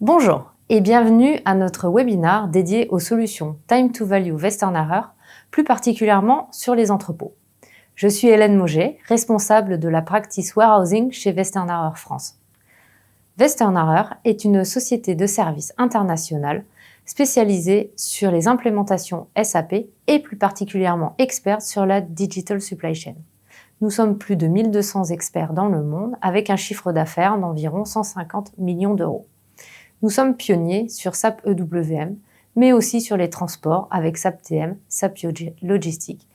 Bonjour et bienvenue à notre webinaire dédié aux solutions Time to Value Westernarer, plus particulièrement sur les entrepôts. Je suis Hélène Mauger, responsable de la practice warehousing chez Westernarer France. Westernarer est une société de services internationale spécialisée sur les implémentations SAP et plus particulièrement experte sur la Digital Supply Chain. Nous sommes plus de 1200 experts dans le monde avec un chiffre d'affaires d'environ 150 millions d'euros. Nous sommes pionniers sur SAP EWM, mais aussi sur les transports avec SAP TM, SAP Logistique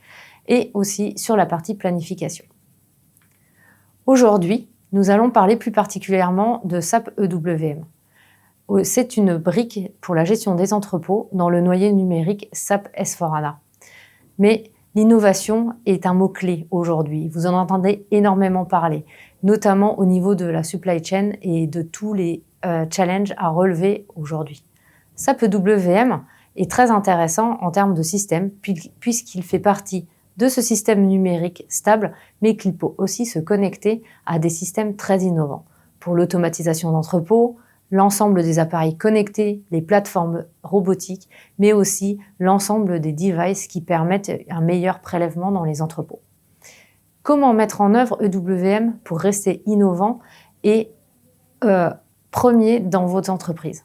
et aussi sur la partie planification. Aujourd'hui, nous allons parler plus particulièrement de SAP EWM. C'est une brique pour la gestion des entrepôts dans le noyau numérique SAP S/4HANA. Mais l'innovation est un mot-clé aujourd'hui. Vous en entendez énormément parler, notamment au niveau de la supply chain et de tous les challenges à relever aujourd'hui. SAP EWM est très intéressant en termes de système puisqu'il fait partie de ce système numérique stable, mais qu'il peut aussi se connecter à des systèmes très innovants pour l'automatisation d'entrepôts, l'ensemble des appareils connectés, les plateformes robotiques, mais aussi l'ensemble des devices qui permettent un meilleur prélèvement dans les entrepôts. Comment mettre en œuvre EWM pour rester innovant et premier dans votre entreprise?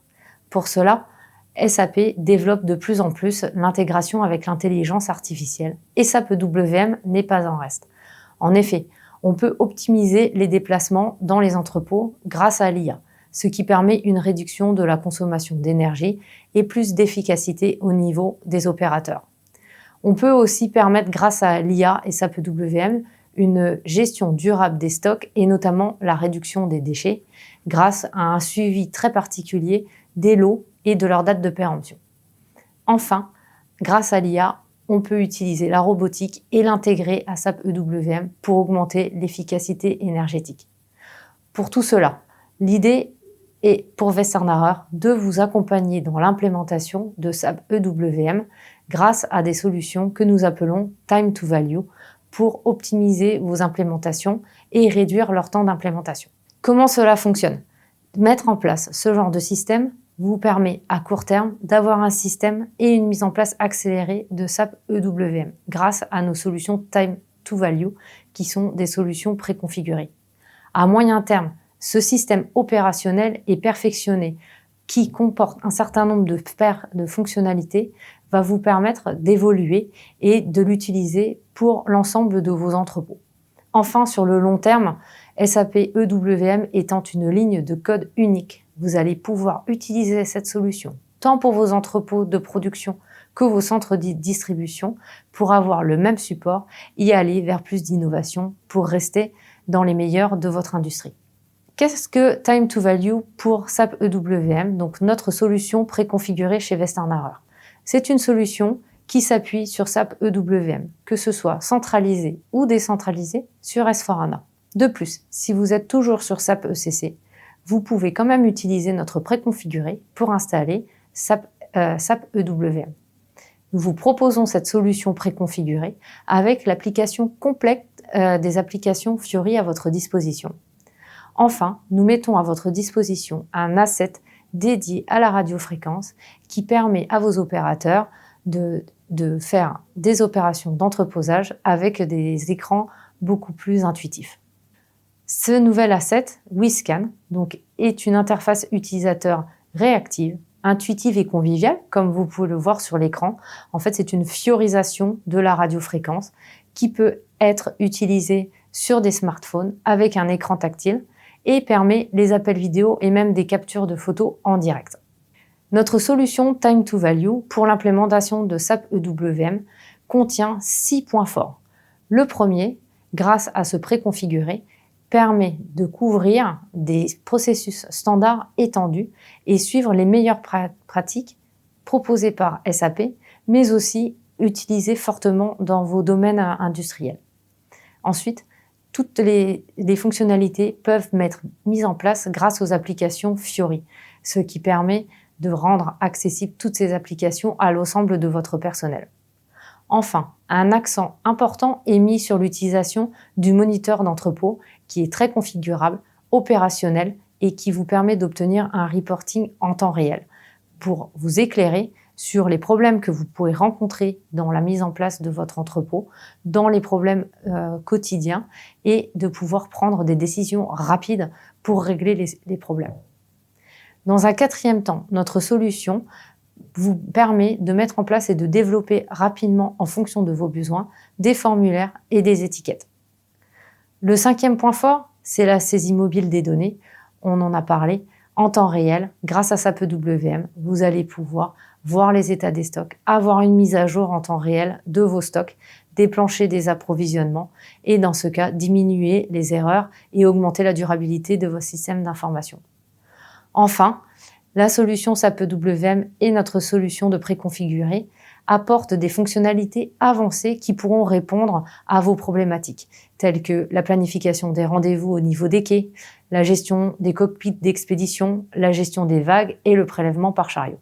Pour cela, SAP développe de plus en plus l'intégration avec l'intelligence artificielle et SAP EWM n'est pas en reste. En effet, on peut optimiser les déplacements dans les entrepôts grâce à l'IA, ce qui permet une réduction de la consommation d'énergie et plus d'efficacité au niveau des opérateurs. On peut aussi permettre, grâce à l'IA et SAP EWM, une gestion durable des stocks et notamment la réduction des déchets grâce à un suivi très particulier des lots et de leur date de péremption. Enfin, grâce à l'IA, on peut utiliser la robotique et l'intégrer à SAP EWM pour augmenter l'efficacité énergétique. Pour tout cela, l'idée est pour Westernarer de vous accompagner dans l'implémentation de SAP EWM grâce à des solutions que nous appelons Time to Value pour optimiser vos implémentations et réduire leur temps d'implémentation. Comment cela fonctionne? Mettre en place ce genre de système vous permet à court terme d'avoir un système et une mise en place accélérée de SAP EWM grâce à nos solutions Time to Value qui sont des solutions préconfigurées. À moyen terme, ce système opérationnel est perfectionné qui comporte un certain nombre de paires de fonctionnalités va vous permettre d'évoluer et de l'utiliser pour l'ensemble de vos entrepôts. Enfin, sur le long terme, SAP EWM étant une ligne de code unique, vous allez pouvoir utiliser cette solution tant pour vos entrepôts de production que vos centres de distribution pour avoir le même support et aller vers plus d'innovation pour rester dans les meilleurs de votre industrie. Qu'est-ce que Time to Value pour SAP EWM, donc notre solution préconfigurée chez Westernarer? C'est une solution qui s'appuie sur SAP EWM, que ce soit centralisé ou décentralisé sur S/4HANA. De plus, si vous êtes toujours sur SAP ECC, vous pouvez quand même utiliser notre préconfiguré pour installer SAP EWM. Nous vous proposons cette solution préconfigurée avec l'application complète des applications Fiori à votre disposition. Enfin, nous mettons à votre disposition un asset dédié à la radiofréquence qui permet à vos opérateurs de faire des opérations d'entreposage avec des écrans beaucoup plus intuitifs. Ce nouvel asset, WeScan, donc, est une interface utilisateur réactive, intuitive et conviviale, comme vous pouvez le voir sur l'écran. En fait, c'est une fiorisation de la radiofréquence qui peut être utilisée sur des smartphones avec un écran tactile et permet les appels vidéo et même des captures de photos en direct. Notre solution Time to Value pour l'implémentation de SAP EWM contient 6 points forts. Le premier, grâce à ce préconfiguré, permet de couvrir des processus standards étendus et suivre les meilleures pratiques proposées par SAP, mais aussi utilisées fortement dans vos domaines industriels. Ensuite, toutes les fonctionnalités peuvent être mises en place grâce aux applications Fiori, ce qui permet de rendre accessibles toutes ces applications à l'ensemble de votre personnel. Enfin, un accent important est mis sur l'utilisation du moniteur d'entrepôt qui est très configurable, opérationnel et qui vous permet d'obtenir un reporting en temps réel pour vous éclairer sur les problèmes que vous pourrez rencontrer dans la mise en place de votre entrepôt, dans les problèmes quotidiens et de pouvoir prendre des décisions rapides pour régler les problèmes. Dans un quatrième temps, notre solution vous permet de mettre en place et de développer rapidement, en fonction de vos besoins, des formulaires et des étiquettes. Le cinquième point fort, c'est la saisie mobile des données. On en a parlé en temps réel. Grâce à SAP EWM, vous allez pouvoir voir les états des stocks, avoir une mise à jour en temps réel de vos stocks, déclencher des approvisionnements et dans ce cas, diminuer les erreurs et augmenter la durabilité de vos systèmes d'information. Enfin, la solution SAP EWM et notre solution de préconfiguré apportent des fonctionnalités avancées qui pourront répondre à vos problématiques, telles que la planification des rendez-vous au niveau des quais, la gestion des cockpits d'expédition, la gestion des vagues et le prélèvement par chariot.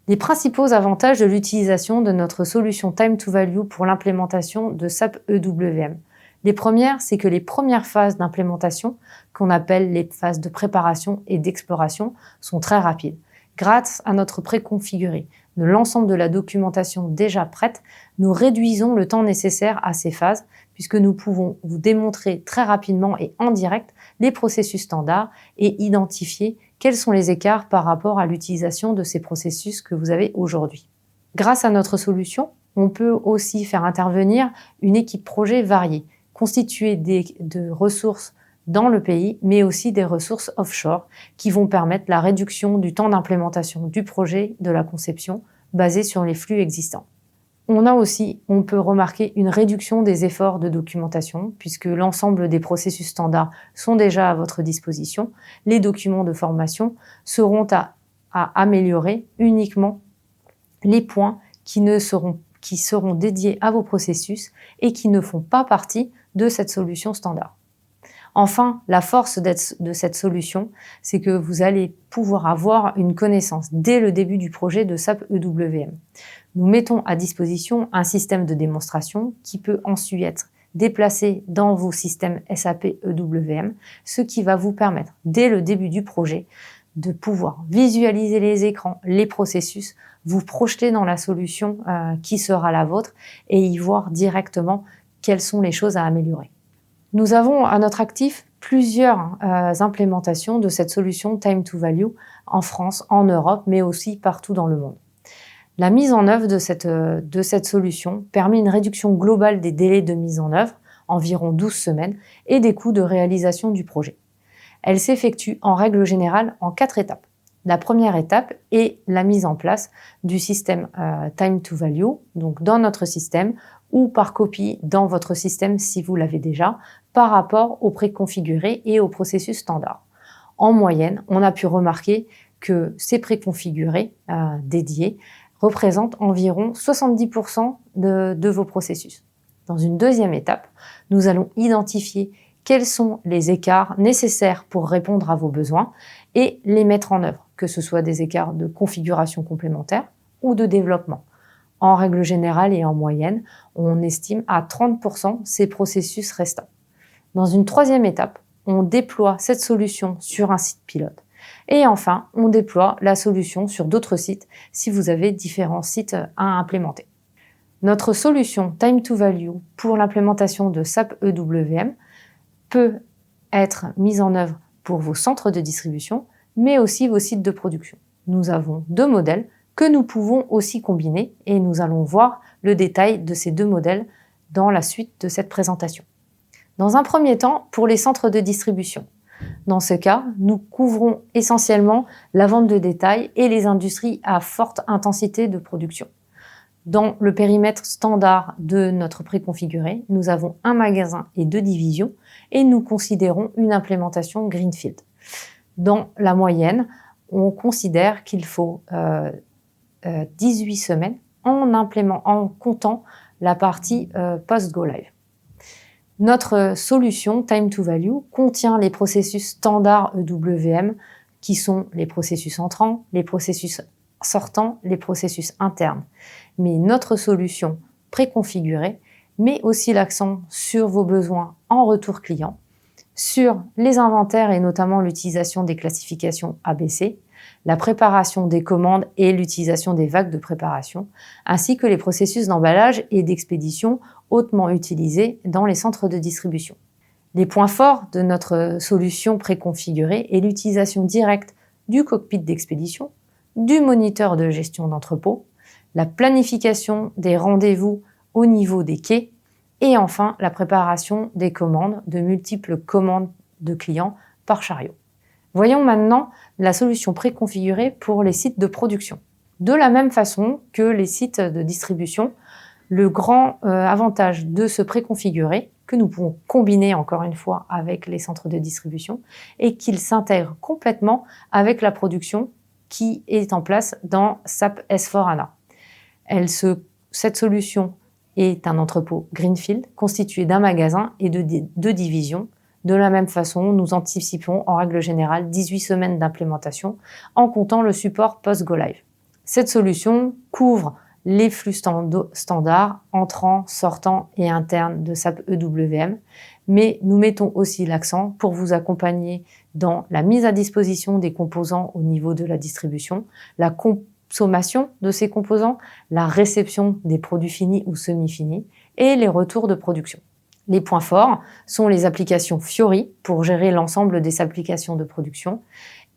Les principaux avantages de l'utilisation de notre solution Time to Value pour l'implémentation de SAP EWM. Les premières, c'est que les premières phases d'implémentation, qu'on appelle les phases de préparation et d'exploration, sont très rapides. Grâce à notre préconfiguré, de l'ensemble de la documentation déjà prête, nous réduisons le temps nécessaire à ces phases puisque nous pouvons vous démontrer très rapidement et en direct les processus standards et identifier quels sont les écarts par rapport à l'utilisation de ces processus que vous avez aujourd'hui. Grâce à notre solution, on peut aussi faire intervenir une équipe projet variée, constituée de ressources dans le pays, mais aussi des ressources offshore qui vont permettre la réduction du temps d'implémentation du projet de la conception basé sur les flux existants. On peut remarquer une réduction des efforts de documentation puisque l'ensemble des processus standards sont déjà à votre disposition. Les documents de formation seront à améliorer uniquement les points qui seront dédiés à vos processus et qui ne font pas partie de cette solution standard. Enfin, la force de cette solution, c'est que vous allez pouvoir avoir une connaissance dès le début du projet de SAP EWM. Nous mettons à disposition un système de démonstration qui peut ensuite être déplacé dans vos systèmes SAP EWM, ce qui va vous permettre, dès le début du projet, de pouvoir visualiser les écrans, les processus, vous projeter dans la solution qui sera la vôtre et y voir directement quelles sont les choses à améliorer. Nous avons à notre actif plusieurs implémentations de cette solution Time to Value en France, en Europe, mais aussi partout dans le monde. La mise en œuvre de cette solution permet une réduction globale des délais de mise en œuvre, environ 12 semaines, et des coûts de réalisation du projet. Elle s'effectue en règle générale en 4 étapes. La première étape est la mise en place du système Time to Value, donc dans notre système, ou par copie dans votre système si vous l'avez déjà, par rapport au préconfiguré et au processus standard. En moyenne, on a pu remarquer que ces préconfigurés dédiés représentent environ 70% de vos processus. Dans une deuxième étape, nous allons identifier quels sont les écarts nécessaires pour répondre à vos besoins et les mettre en œuvre, que ce soit des écarts de configuration complémentaire ou de développement. En règle générale et en moyenne, on estime à 30% ces processus restants. Dans une troisième étape, on déploie cette solution sur un site pilote. Et enfin, on déploie la solution sur d'autres sites si vous avez différents sites à implémenter. Notre solution Time to Value pour l'implémentation de SAP EWM peut être mise en œuvre pour vos centres de distribution, mais aussi vos sites de production. Nous avons 2 modèles que nous pouvons aussi combiner et nous allons voir le détail de ces 2 modèles dans la suite de cette présentation. Dans un premier temps, pour les centres de distribution. Dans ce cas, nous couvrons essentiellement la vente de détail et les industries à forte intensité de production. Dans le périmètre standard de notre préconfiguré, nous avons un magasin et 2 divisions et nous considérons une implémentation Greenfield. Dans la moyenne, on considère qu'il faut 18 semaines en comptant la partie post-go live. Notre solution Time to Value contient les processus standards EWM qui sont les processus entrants, les processus sortants, les processus internes. Mais notre solution préconfigurée met aussi l'accent sur vos besoins en retour client, sur les inventaires et notamment l'utilisation des classifications ABC, la préparation des commandes et l'utilisation des vagues de préparation, ainsi que les processus d'emballage et d'expédition hautement utilisés dans les centres de distribution. Les points forts de notre solution préconfigurée est l'utilisation directe du cockpit d'expédition, du moniteur de gestion d'entrepôt, la planification des rendez-vous au niveau des quais et enfin la préparation des commandes, de multiples commandes de clients par chariot. Voyons maintenant la solution préconfigurée pour les sites de production. De la même façon que les sites de distribution, le grand avantage de ce préconfiguré, que nous pouvons combiner encore une fois avec les centres de distribution, est qu'il s'intègre complètement avec la production qui est en place dans SAP S/4HANA. Cette solution est un entrepôt Greenfield constitué d'un magasin et de deux divisions. De la même façon, nous anticipons en règle générale 18 semaines d'implémentation en comptant le support post-go live. Cette solution couvre les flux standards entrants, sortants et internes de SAP EWM, mais nous mettons aussi l'accent pour vous accompagner dans la mise à disposition des composants au niveau de la distribution, la consommation de ces composants, la réception des produits finis ou semi-finis et les retours de production. Les points forts sont les applications Fiori pour gérer l'ensemble des applications de production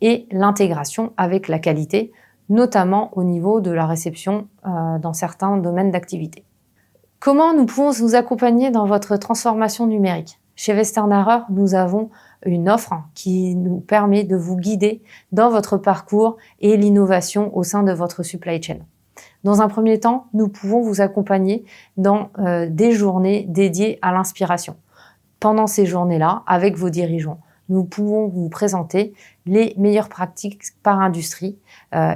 et l'intégration avec la qualité, notamment au niveau de la réception dans certains domaines d'activité. Comment nous pouvons vous accompagner dans votre transformation numérique ? Chez Westernarer, nous avons une offre qui nous permet de vous guider dans votre parcours et l'innovation au sein de votre supply chain. Dans un premier temps, nous pouvons vous accompagner dans des journées dédiées à l'inspiration. Pendant ces journées-là, avec vos dirigeants, nous pouvons vous présenter les meilleures pratiques par industrie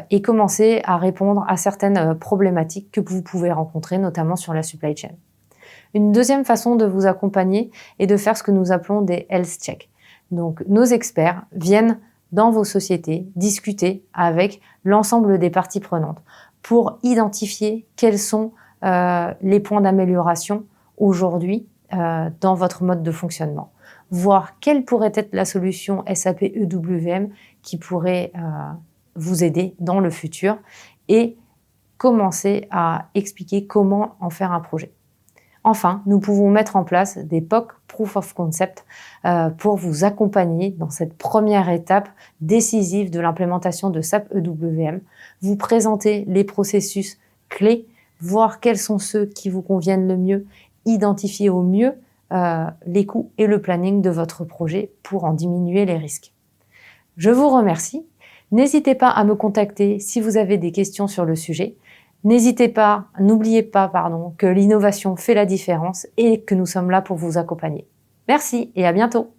et commencer à répondre à certaines problématiques que vous pouvez rencontrer, notamment sur la supply chain. Une deuxième façon de vous accompagner est de faire ce que nous appelons des health checks. Donc, nos experts viennent dans vos sociétés discuter avec l'ensemble des parties prenantes pour identifier quels sont les points d'amélioration aujourd'hui dans votre mode de fonctionnement. Voir quelle pourrait être la solution SAP EWM qui pourrait vous aider dans le futur et commencer à expliquer comment en faire un projet. Enfin, nous pouvons mettre en place des POC, Proof of Concept, pour vous accompagner dans cette première étape décisive de l'implémentation de SAP EWM, vous présenter les processus clés, voir quels sont ceux qui vous conviennent le mieux, identifier au mieux les coûts et le planning de votre projet pour en diminuer les risques. Je vous remercie. N'hésitez pas à me contacter si vous avez des questions sur le sujet. N'oubliez pas, que l'innovation fait la différence et que nous sommes là pour vous accompagner. Merci et à bientôt.